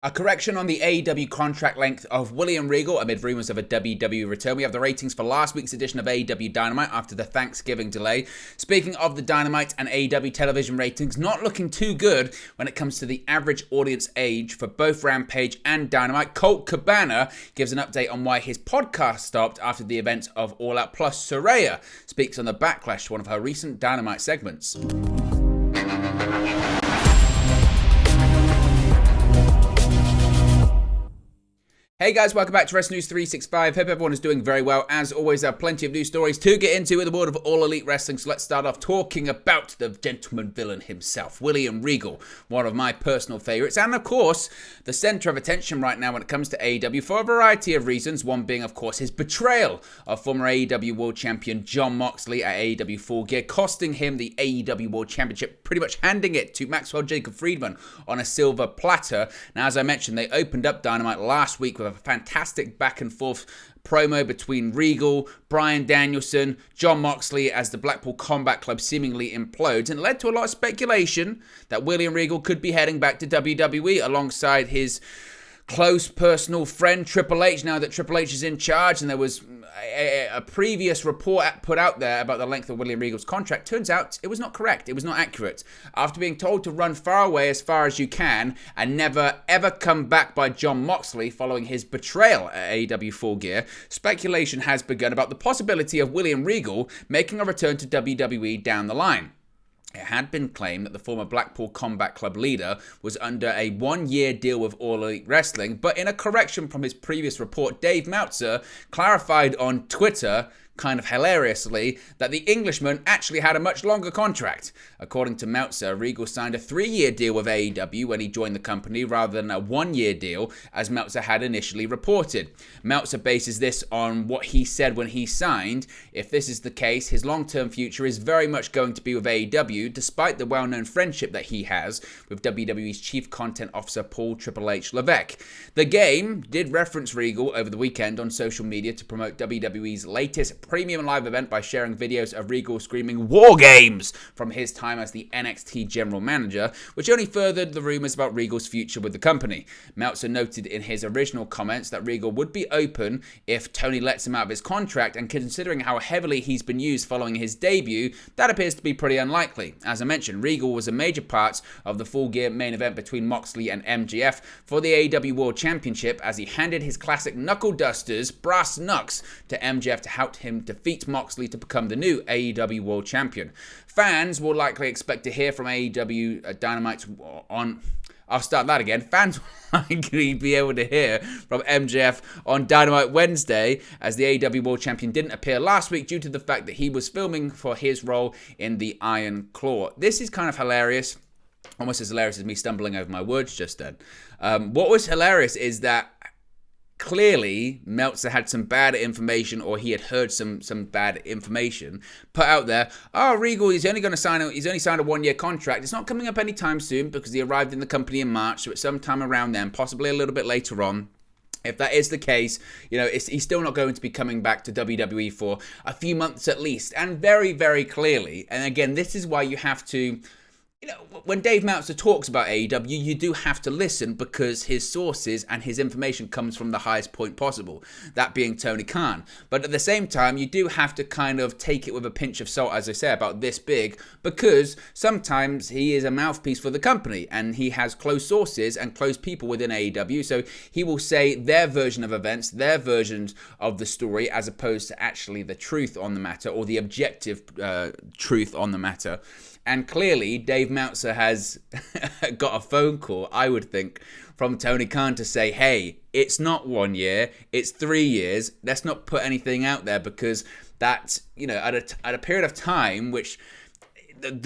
A correction on the AEW contract length of William Regal amid rumours of a WWE return. We have the ratings for last week's edition of AEW Dynamite after the Thanksgiving delay. Speaking of the Dynamite and AEW television ratings, not looking too good when it comes to the average audience age for both Rampage and Dynamite. Colt Cabana gives an update on why his podcast stopped after the event of All Out. Plus, Saraya speaks on the backlash to one of her recent Dynamite segments. Hey guys, welcome back to Wrestling News 365. Hope everyone is doing very well. As always, there are plenty of news stories to get into in the world of All Elite Wrestling. So let's start off talking about the gentleman villain himself, William Regal, one of my personal favourites. And of course, the centre of attention right now when it comes to AEW for a variety of reasons. One being, of course, his betrayal of former AEW World Champion Jon Moxley at AEW Full Gear, costing him the AEW World Championship, pretty much handing it to Maxwell Jacob Friedman on a silver platter. Now, as I mentioned, they opened up Dynamite last week with a fantastic back and forth promo between Regal, Bryan Danielson, Jon Moxley as the Blackpool Combat Club seemingly implodes, and led to a lot of speculation that William Regal could be heading back to WWE alongside his close personal friend Triple H, now that Triple H is in charge. And there was a previous report put out there about the length of William Regal's contract. Turns out it was not correct. It was not accurate. After being told to run far away as far as you can and never ever come back by Jon Moxley following his betrayal at AEW Full Gear, speculation has begun about the possibility of William Regal making a return to WWE down the line. It had been claimed that the former Blackpool Combat Club leader was under a one-year deal with All Elite Wrestling, but in a correction from his previous report, Dave Meltzer clarified on Twitter, kind of hilariously, that the Englishman actually had a much longer contract. According to Meltzer, Regal signed a 3-year deal with AEW when he joined the company rather than a 1-year deal, as Meltzer had initially reported. Meltzer bases this on what he said when he signed. If this is the case, his long-term future is very much going to be with AEW, despite the well-known friendship that he has with WWE's Chief Content Officer Paul Triple H Levesque. The Game did reference Regal over the weekend on social media to promote WWE's latest premium live event by sharing videos of Regal screaming "War Games" from his time as the NXT general manager, which only furthered the rumours about Regal's future with the company. Meltzer noted in his original comments that Regal would be open if Tony lets him out of his contract, and considering how heavily he's been used following his debut, that appears to be pretty unlikely. As I mentioned, Regal was a major part of the Full Gear main event between Moxley and MJF for the AEW World Championship, as he handed his classic knuckle dusters, brass knucks, to MJF to help him defeat Moxley to become the new AEW World Champion. Fans will likely expect to hear from AEW Dynamite on... I'll start that again. Fans will likely be able to hear from MJF on Dynamite Wednesday, as the AEW World Champion didn't appear last week due to the fact that he was filming for his role in the Iron Claw. This is kind of hilarious. Almost as hilarious as me stumbling over my words just then. What was hilarious is that clearly Meltzer had some bad information, or he had heard some bad information put out there. Oh, Regal, he's only signed a 1-year contract. It's not coming up anytime soon because he arrived in the company in March, so it's sometime around then, possibly a little bit later on. If that is the case, he's still not going to be coming back to WWE for a few months at least. And very, very clearly, and again, this is why you have to... when Dave Meltzer talks about AEW, you do have to listen, because his sources and his information comes from the highest point possible, that being Tony Khan. But at the same time, you do have to kind of take it with a pinch of salt, as I say, about this big, because sometimes he is a mouthpiece for the company, and he has close sources and close people within AEW, so he will say their version of events, their versions of the story, as opposed to actually the truth on the matter, or the objective truth on the matter. And clearly, Dave Meltzer has got a phone call, I would think, from Tony Khan to say, hey, it's not 1 year, it's 3 years. Let's not put anything out there, because that's, at a period of time which not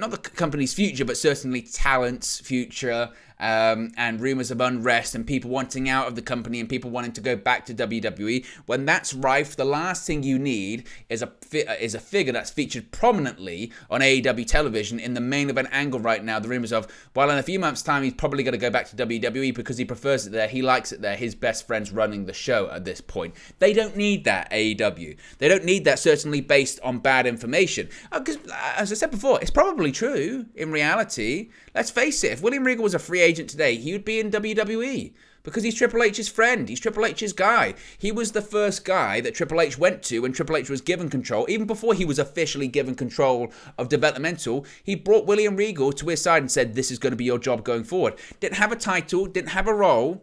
the company's future, but certainly talent's future, and rumours of unrest and people wanting out of the company and people wanting to go back to WWE. When that's rife, the last thing you need is a figure that's featured prominently on AEW television in the main event angle right now. The rumours of, well, in a few months' time, he's probably going to go back to WWE because he prefers it there, he likes it there, his best friend's running the show at this point. They don't need that, AEW. They don't need that, certainly based on bad information. Because, as I said before, it's probably true in reality. Let's face it, if William Regal was a free agent today, he would be in WWE. Because he's Triple H's friend. He's Triple H's guy. He was the first guy that Triple H went to when Triple H was given control. Even before he was officially given control of developmental, he brought William Regal to his side and said, this is going to be your job going forward. Didn't have a title, didn't have a role,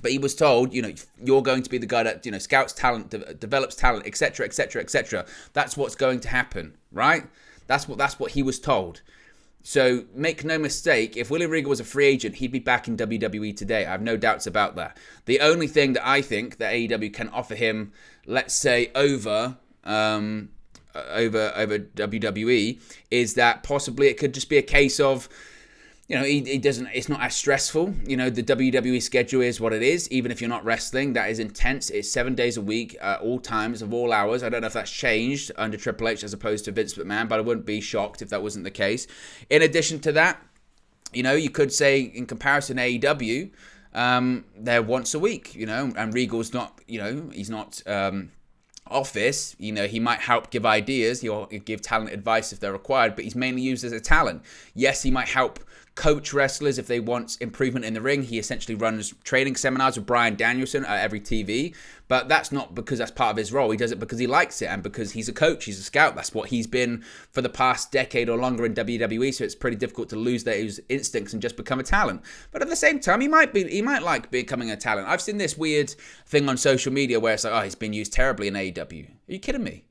but he was told, you're going to be the guy that, scouts talent, develops talent, etc., etc., etc. That's what's going to happen, right? That's what he was told. So make no mistake, if William Regal was a free agent, he'd be back in WWE today. I have no doubts about that. The only thing that I think that AEW can offer him, let's say over WWE, is that possibly it could just be a case of, he doesn't. It's not as stressful. The WWE schedule is what it is. Even if you're not wrestling, that is intense. It's 7 days a week, all times of all hours. I don't know if that's changed under Triple H as opposed to Vince McMahon, but I wouldn't be shocked if that wasn't the case. In addition to that, you could say in comparison to AEW, they're once a week. And Regal's not. He's not. Office, he might help give ideas, he'll give talent advice if they're required, but he's mainly used as a talent. Yes, he might help coach wrestlers if they want improvement in the ring. He essentially runs training seminars with Bryan Danielson at every TV, but that's not because that's part of his role. He does it because he likes it and because he's a coach, he's a scout. That's what he's been for the past decade or longer in WWE, so it's pretty difficult to lose those instincts and just become a talent. But at the same time, he might like becoming a talent. I've seen this weird thing on social media where it's like, he's been used terribly in AEW. Are you kidding me?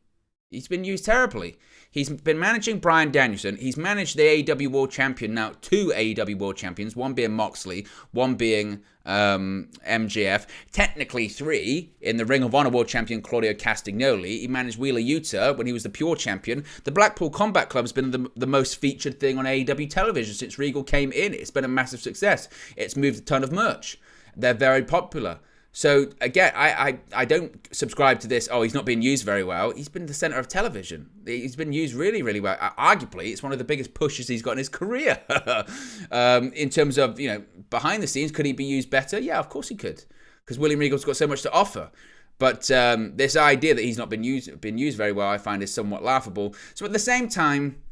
He's been used terribly. He's been managing Bryan Danielson. He's managed the AEW World Champion now, 2 AEW World Champions, one being Moxley, one being MJF. Technically 3 in the Ring of Honor World Champion Claudio Castagnoli. He managed Wheeler Yuta when he was the Pure Champion. The Blackpool Combat Club has been the most featured thing on AEW television since Regal came in. It's been a massive success. It's moved a ton of merch. They're very popular. So, again, I don't subscribe to this, he's not being used very well. He's been the center of television. He's been used really, really well. Arguably, it's one of the biggest pushes he's got in his career. In terms of, behind the scenes, could he be used better? Yeah, of course he could. Because William Regal's got so much to offer. But this idea that he's not been used very well, I find is somewhat laughable. So, at the same time,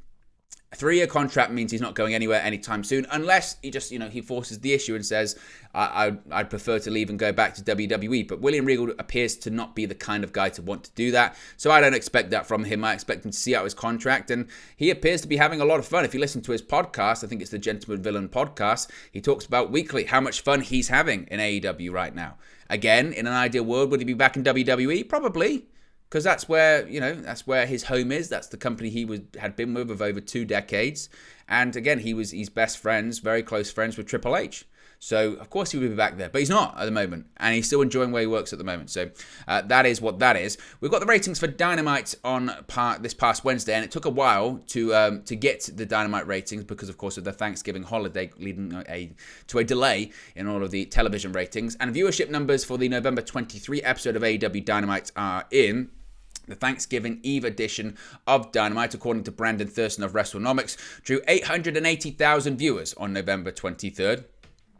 a 3-year contract means he's not going anywhere anytime soon, unless he just, he forces the issue and says, I'd prefer to leave and go back to WWE. But William Regal appears to not be the kind of guy to want to do that. So I don't expect that from him. I expect him to see out his contract. And he appears to be having a lot of fun. If you listen to his podcast, I think it's the Gentleman Villain podcast, he talks about weekly how much fun he's having in AEW right now. Again, in an ideal world, would he be back in WWE? Probably. Because that's where, that's where his home is. That's the company he had been with over 2 decades. And again, he's best friends, very close friends with Triple H. So, of course, he would be back there. But he's not at the moment. And he's still enjoying where he works at the moment. So, that is what that is. We've got the ratings for Dynamite on this past Wednesday. And it took a while to get the Dynamite ratings because, of course, of the Thanksgiving holiday leading to a delay in all of the television ratings. And viewership numbers for the November 23 episode of AEW Dynamite are in. The Thanksgiving Eve edition of Dynamite, according to Brandon Thurston of WrestleNomics, drew 880,000 viewers on November 23rd.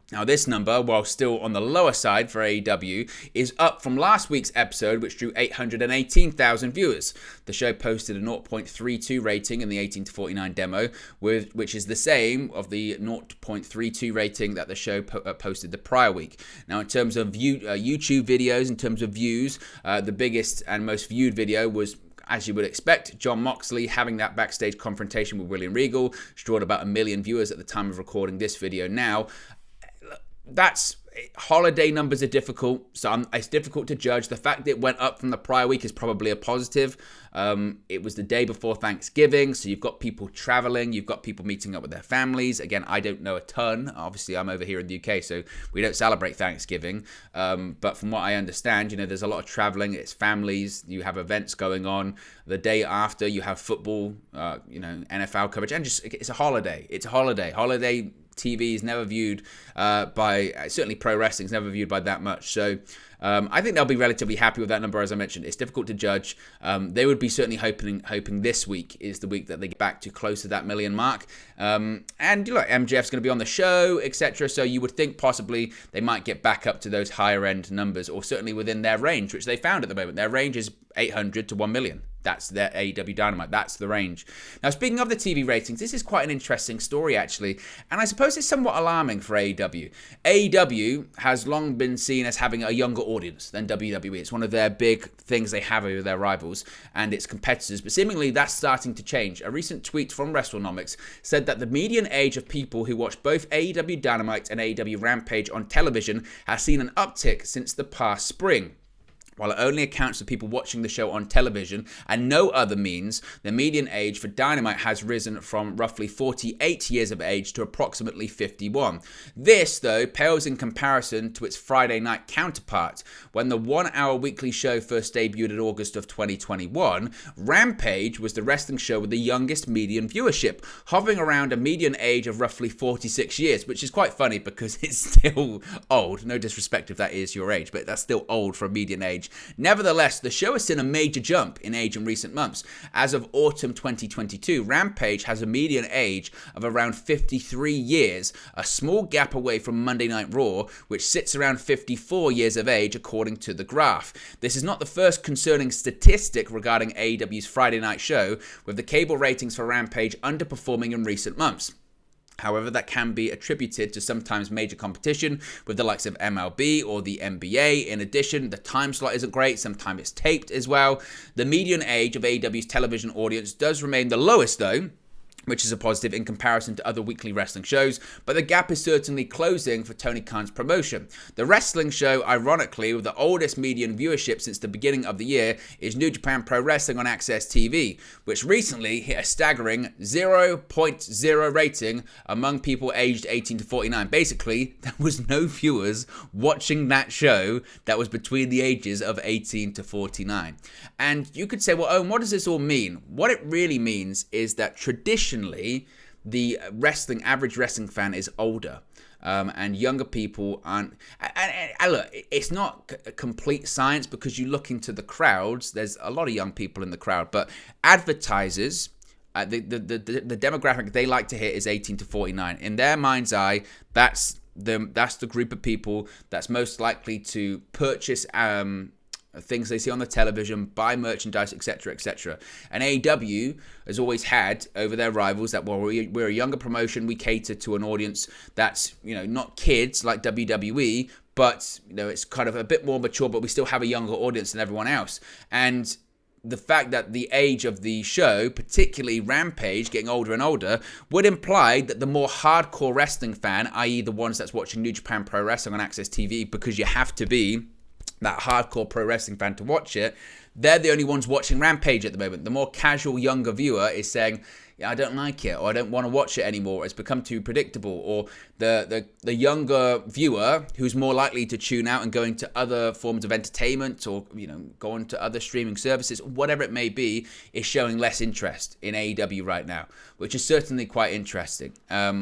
Now, this number, while still on the lower side for AEW, is up from last week's episode, which drew 818,000 viewers. The show posted a 0.32 rating in the 18 to 49 demo, which is the same of the 0.32 rating that the show posted the prior week. Now, in terms of YouTube videos, in terms of views, the biggest and most viewed video was, as you would expect, Jon Moxley having that backstage confrontation with William Regal, which drawed about 1 million viewers at the time of recording this video now. Holiday numbers are difficult, so it's difficult to judge. The fact that it went up from the prior week is probably a positive. It was the day before Thanksgiving, so you've got people traveling, you've got people meeting up with their families. Again, I don't know a ton. Obviously, I'm over here in the UK, so we don't celebrate Thanksgiving. But from what I understand, there's a lot of traveling. It's families. You have events going on. The day after, you have football, NFL coverage, and it's a holiday. It's a holiday. Holiday TV is never viewed certainly pro wrestling is never viewed by that much. So I think they'll be relatively happy with that number. As I mentioned, it's difficult to judge. They would be certainly hoping this week is the week that they get back to close to that million mark. And MJF's going to be on the show, etc. So you would think possibly they might get back up to those higher end numbers, or certainly within their range, which they found at the moment. Their range is 800 to 1 million. That's their AEW Dynamite. That's the range. Now, speaking of the TV ratings, this is quite an interesting story, actually. And I suppose it's somewhat alarming for AEW. AEW has long been seen as having a younger audience than WWE. It's one of their big things they have over their rivals and its competitors. But seemingly, that's starting to change. A recent tweet from WrestleNomics said that the median age of people who watch both AEW Dynamite and AEW Rampage on television has seen an uptick since the past spring. While it only accounts for people watching the show on television and no other means, the median age for Dynamite has risen from roughly 48 years of age to approximately 51. This, though, pales in comparison to its Friday night counterpart. When the 1-hour weekly show first debuted in August of 2021, Rampage was the wrestling show with the youngest median viewership, hovering around a median age of roughly 46 years, which is quite funny because it's still old. No disrespect if that is your age, but that's still old for a median age. Nevertheless, the show has seen a major jump in age in recent months. As of autumn 2022, Rampage has a median age of around 53 years, a small gap away from Monday Night Raw, which sits around 54 years of age according to the graph. This is not the first concerning statistic regarding AEW's Friday night show, with the cable ratings for Rampage underperforming in recent months. However, that can be attributed to sometimes major competition with the likes of MLB or the NBA. In addition, the time slot isn't great. Sometimes it's taped as well. The median age of AEW's television audience does remain the lowest, though, which is a positive in comparison to other weekly wrestling shows, but the gap is certainly closing for Tony Khan's promotion. The wrestling show, ironically, with the oldest median viewership since the beginning of the year is New Japan Pro Wrestling on Access TV, which recently hit a staggering 0.0 rating among people aged 18 to 49. Basically, there was no viewers watching that show that was between the ages of 18 to 49. And you could say, well, Owen, what does this all mean? What it really means is that traditionally, the average wrestling fan is older, and younger people aren't. And look, it's not a complete science because you look into the crowds. There's a lot of young people in the crowd, but advertisers, the demographic they like to hit is 18 to 49. In their mind's eye, that's the group of people that's most likely to purchase things they see on the television, buy merchandise, etc., etc. And AEW has always had over their rivals that, well, we're a younger promotion, we cater to an audience that's, not kids like WWE, but, it's kind of a bit more mature, but we still have a younger audience than everyone else. And the fact that the age of the show, particularly Rampage, getting older and older, would imply that the more hardcore wrestling fan, i.e. the ones that's watching New Japan Pro Wrestling on Access TV, because you have to be that hardcore pro wrestling fan to watch it, they're the only ones watching Rampage at the moment. The more casual younger viewer is saying, I don't like it, or I don't want to watch it anymore, it's become too predictable, or the younger viewer who's more likely to tune out and go into other forms of entertainment or, go on to other streaming services, whatever it may be, is showing less interest in AEW right now, which is certainly quite interesting.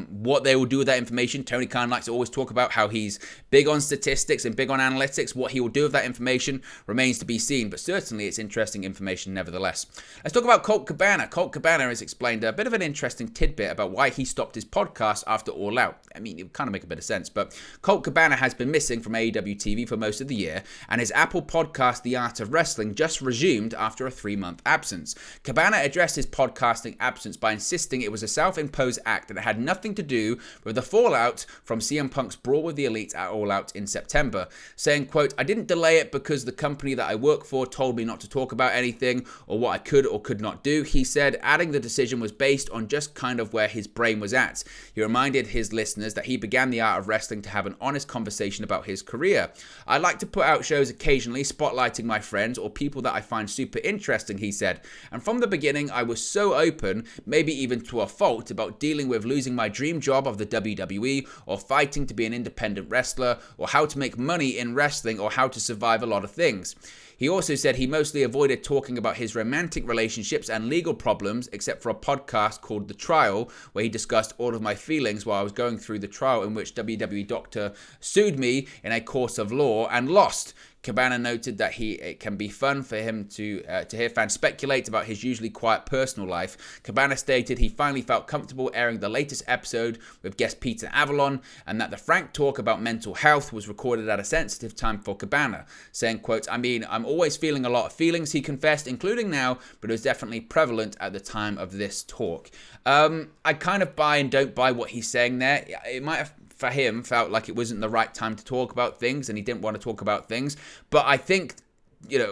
What they will do with that information, Tony Khan likes to always talk about how he's big on statistics and big on analytics. What he will do with that information remains to be seen, but certainly it's interesting information nevertheless. Let's talk about Colt Cabana. Colt Cabana has explained a bit of an interesting tidbit about why he stopped his podcast after All Out. I mean, it would kind of make a bit of sense, but Colt Cabana has been missing from AEW TV for most of the year, and his Apple podcast, The Art of Wrestling, just resumed after a 3-month absence. Cabana addressed his podcasting absence by insisting it was a self-imposed act and it had nothing to do with the fallout from CM Punk's brawl with the Elite at All Out in September, saying, quote, I didn't delay it because the company that I work for told me not to talk about anything or what I could or could not do, he said, adding the decision was based on just kind of where his brain was at. He reminded his listeners that he began The Art of Wrestling to have an honest conversation about his career. I like to put out shows occasionally, spotlighting my friends or people that I find super interesting, he said. And from the beginning, I was so open, maybe even to a fault, about dealing with losing my dream job of the WWE or fighting to be an independent wrestler or how to make money in wrestling or how to survive a lot of things. He also said he mostly avoided talking about his romantic relationships and legal problems, except for a podcast called The Trial, where he discussed all of my feelings while I was going through the trial in which WWE doctor sued me in a course of law and lost. Cabana noted that it can be fun for him to hear fans speculate about his usually quiet personal life. Cabana stated he finally felt comfortable airing the latest episode with guest Peter Avalon, and that the frank talk about mental health was recorded at a sensitive time for Cabana, saying, quote, "I mean, I'm always feeling a lot of feelings," he confessed, including now, but it was definitely prevalent at the time of this talk. I kind of buy and don't buy what he's saying there. It might have, for him, felt like it wasn't the right time to talk about things and he didn't want to talk about things. But I think,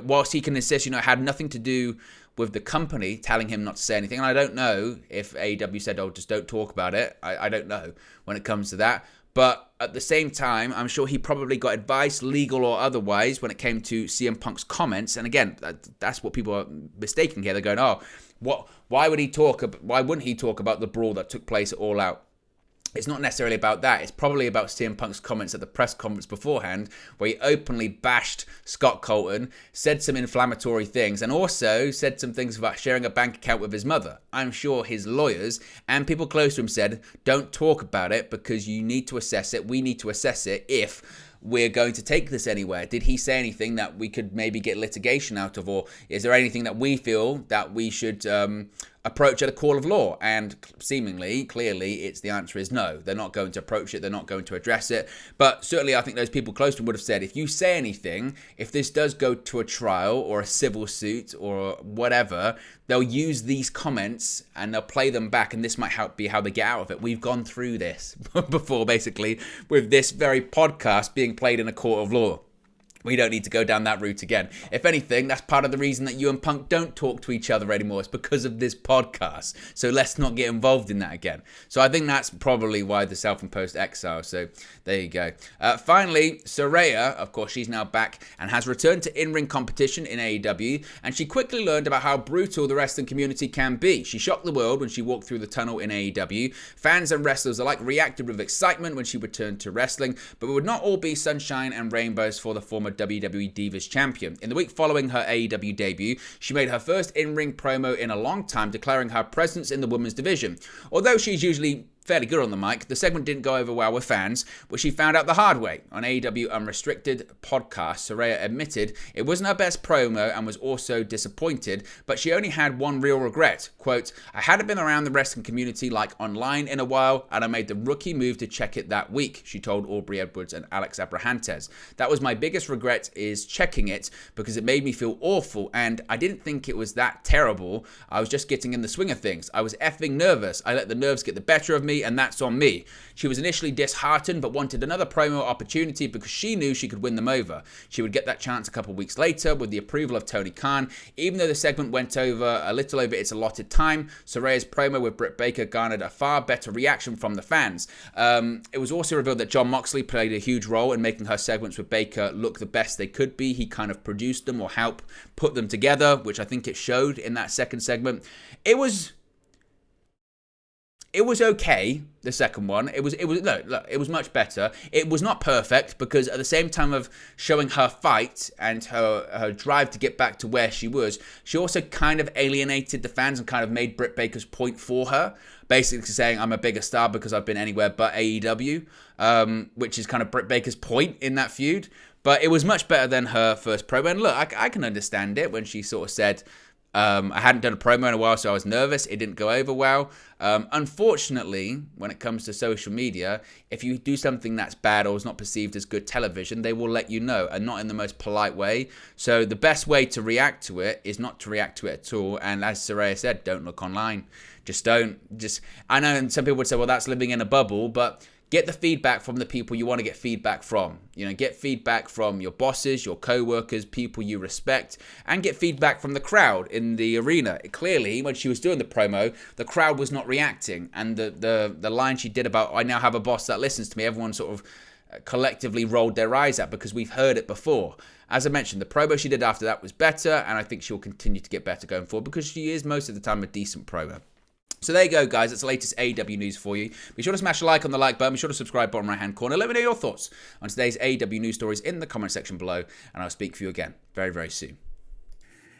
whilst he can insist, it had nothing to do with the company telling him not to say anything. And I don't know if AEW said, oh, just don't talk about it. I don't know when it comes to that. But at the same time, I'm sure he probably got advice, legal or otherwise, when it came to CM Punk's comments. And again, that's what people are mistaking here. They're going, oh, why wouldn't he talk about the brawl that took place at All Out? It's not necessarily about that. It's probably about CM Punk's comments at the press conference beforehand, where he openly bashed Scott Colton, said some inflammatory things, and also said some things about sharing a bank account with his mother. I'm sure his lawyers and people close to him said, don't talk about it because you need to assess it. We need to assess it if we're going to take this anywhere. Did he say anything that we could maybe get litigation out of, or is there anything that we feel that we should approach at a call of law? And seemingly, clearly, the answer is no. They're not going to approach it. They're not going to address it. But certainly, I think those people close to him would have said, if you say anything, if this does go to a trial or a civil suit or whatever, they'll use these comments and they'll play them back, and this might be how they get out of it. We've gone through this before, basically, with this very podcast being played in a court of law. We don't need to go down that route again. If anything, that's part of the reason that you and Punk don't talk to each other anymore. It's because of this podcast. So let's not get involved in that again. So I think that's probably why the self-imposed exile. So there you go. Finally, Saraya, of course, she's now back and has returned to in-ring competition in AEW. And she quickly learned about how brutal the wrestling community can be. She shocked the world when she walked through the tunnel in AEW. Fans and wrestlers alike reacted with excitement when she returned to wrestling. But it would not all be sunshine and rainbows for the former WWE Divas champion. In the week following her AEW debut, she made her first in-ring promo in a long time, declaring her presence in the women's division. Although she's usually fairly good on the mic, the segment didn't go over well with fans, which she found out the hard way. On AEW Unrestricted podcast, Saraya admitted it wasn't her best promo and was also disappointed, but she only had one real regret. Quote, "I hadn't been around the wrestling community like online in a while, and I made the rookie move to check it that week," she told Aubrey Edwards and Alex Abrahantes. "That was my biggest regret, is checking it, because it made me feel awful, and I didn't think it was that terrible. I was just getting in the swing of things. I was effing nervous. I let the nerves get the better of me, and that's on me." She was initially disheartened but wanted another promo opportunity because she knew she could win them over. She would get that chance a couple weeks later with the approval of Tony Khan. Even though the segment went over a little over its allotted time, Saraya's promo with Britt Baker garnered a far better reaction from the fans. It was also revealed that Jon Moxley played a huge role in making her segments with Baker look the best they could be. He kind of produced them or helped put them together, which I think it showed in that second segment. It was okay, the second one. It was much better. It was not perfect because at the same time of showing her fight and her drive to get back to where she was, she also kind of alienated the fans and kind of made Britt Baker's point for her, basically saying, I'm a bigger star because I've been anywhere but AEW, which is kind of Britt Baker's point in that feud. But it was much better than her first promo. And look, I can understand it when she sort of said, I hadn't done a promo in a while, so I was nervous. It didn't go over well. Unfortunately, when it comes to social media, if you do something that's bad or is not perceived as good television, they will let you know, and not in the most polite way. So the best way to react to it is not to react to it at all. And as Saraya said, don't look online. Just don't. I know, and some people would say, well, that's living in a bubble, but get the feedback from the people you want to get feedback from. Get feedback from your bosses, your co-workers, people you respect, and get feedback from the crowd in the arena. Clearly, when she was doing the promo, the crowd was not reacting. And the line she did about, I now have a boss that listens to me, everyone sort of collectively rolled their eyes at because we've heard it before. As I mentioned, the promo she did after that was better, and I think she'll continue to get better going forward because she is most of the time a decent promo. So there you go, guys. That's the latest AEW news for you. Be sure to smash a like on the like button. Be sure to subscribe bottom right-hand corner. Let me know your thoughts on today's AEW news stories in the comment section below, and I'll speak for you again very, very soon.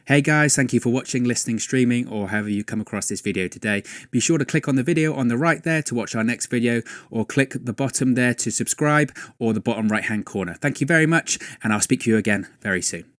Hey guys, thank you for watching, listening, streaming, or however you come across this video today. Be sure to click on the video on the right there to watch our next video, or click the bottom there to subscribe, or the bottom right hand corner. Thank you very much, and I'll speak to you again very soon.